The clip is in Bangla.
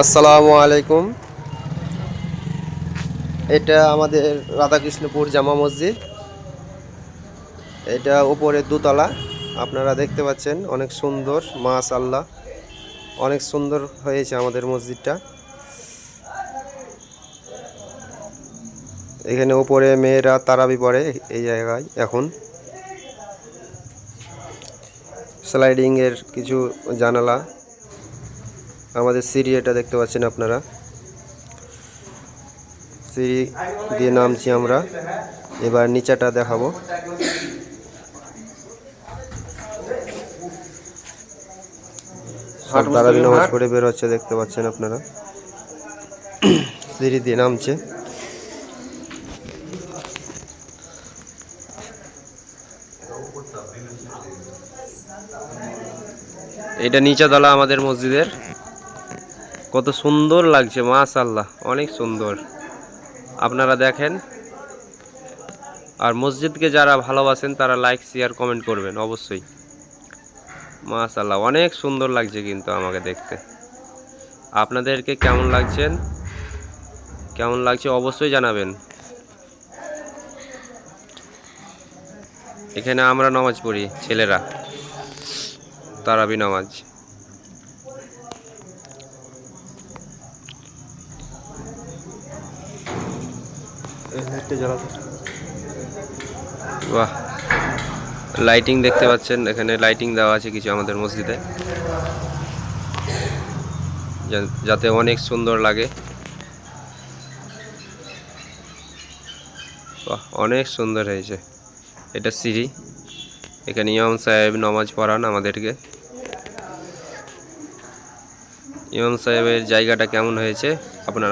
আসসালামু আলাইকুম। এটা আমাদের রাধাকৃষ্ণপুর জামা মসজিদ। এটা উপরে দোতলা, আপনারা দেখতে পাচ্ছেন। অনেক সুন্দর, মাশাআল্লাহ, অনেক সুন্দর হয়েছে আমাদের মসজিদটা। এখানে উপরে মেয়েরা তারাবি পড়ে এই জায়গায়। এখন স্লাইডিং এর কিছু জানালা, আমাদের সিঁড়ি এটা দেখতে পাচ্ছেন আপনারা। সিঁড়ি দিয়ে নামছি আমরা। এবার নিচেটা দেখাবো। সব তারাবি নামাজ পড়ে বের হচ্ছে, দেখতে পাচ্ছেন আপনারা। সিঁড়ি দিয়ে নামছে। এটা নিচে তলা আমাদের মসজিদের। কত সুন্দর লাগছে, মাশাআল্লাহ, অনেক সুন্দর। আপনারা দেখেন। আর মসজিদকে যারা ভালোবাসেন তারা লাইক শেয়ার কমেন্ট করবেন অবশ্যই। মাশাআল্লাহ, অনেক সুন্দর লাগছে কিন্তু আমাকে দেখতে। আপনাদেরকে কেমন লাগছে অবশ্যই জানাবেন। এখানে আমরা নামাজ পড়ি, ছেলেরা তারাবি নামাজ। বাহ, লাইটিং দেখতে পাচ্ছেন। এখানে লাইটিং দেওয়া আছে কিছু আমাদের মসজিদে, যাতে অনেক সুন্দর লাগে। বাহ, অনেক সুন্দর হয়েছে। এটা সিঁড়ি। এখানে ইমাম সাহেব নামাজ পড়ান আমাদেরকে। ইমাম সাহেবের জায়গাটা কেমন হয়েছে আপনারা